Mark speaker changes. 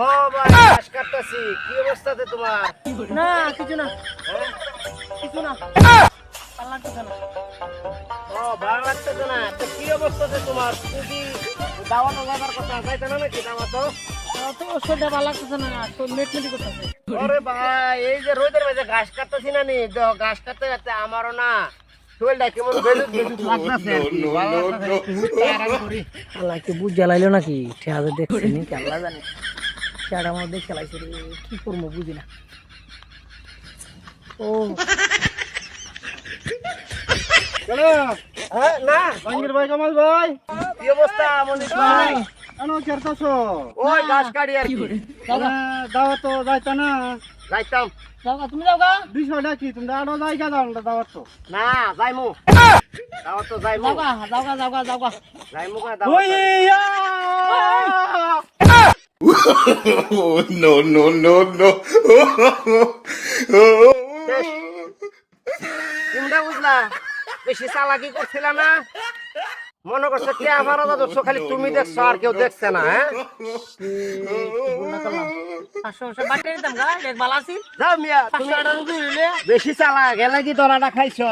Speaker 1: হ ভাই ঘাস কাটতাছি। কি অবস্থাতে তোমার?
Speaker 2: না কিছু না, কিছু না, ভালো লাগতেছে না।
Speaker 1: ও ভালো লাগতেছে না তো? কি অবস্থাতে তোমার? তুমি কি দাওয়াতে যাবার কথা? যাইতে না নাকি দাওয়াতো?
Speaker 2: তো শরীরটা ভালো লাগতেছে না, শরীর মেটমেটি করতেছে।
Speaker 1: আরে ভাই এই যে রোদের মাঝে ঘাস কাটতাছি না নি, ঘাস কাটতে কাটতে আমারও না শরীরটা কেমন বেজুক বেজুক লাগতেছে আর কি। ভালো লাগতেছে না, একটু হুইটটা আরাম করি।
Speaker 2: আল্লাহ কি বুঝ জ্বালাইলো নাকি? ঠেহাজে দেখছি নি কি আল্লাহ জানে। ঠেহাটার মধ্যে খেলাইছে রে, কি করবো বুঝি না। ও
Speaker 3: চলো
Speaker 1: হ্যাঁ না
Speaker 3: জাহাঙ্গীর ভাই, কামাল ভাই,
Speaker 1: কি অবস্থা মনিশ ভাই?
Speaker 3: কেন কেরতাছো?
Speaker 1: ওই ঘাস কাটি আর কি।
Speaker 3: দাওয়াত তো যাইতা না?
Speaker 1: যাইতাম
Speaker 2: যাওগা, তুমি যাওগা,
Speaker 3: বিষয়টা কি? তুমি আরো জায়গা যাও না দাওয়াত তো?
Speaker 1: না যাইমু দাওয়াত তো যাইমু
Speaker 2: যাওগা, যাওগা, যাওগা, যাওগা।
Speaker 1: যাইমু কা
Speaker 3: ওই
Speaker 1: দাওয়াত।
Speaker 3: ইয়া!
Speaker 4: no, no, no, no.
Speaker 1: কোনটা বুঝলা? বেশি চালাকি করছিল না? মনে করছো কে আমার ধরছো, খালি তুমি দেখছো আর কেউ দেখছে না? হ্যাঁ
Speaker 2: পাঁচশো বাড়তে নিতাম গা, দেখ ভালো আছি।
Speaker 1: যাও মিয়া তুমি বেশি চালা গেলে কি দরাটা খাইছো?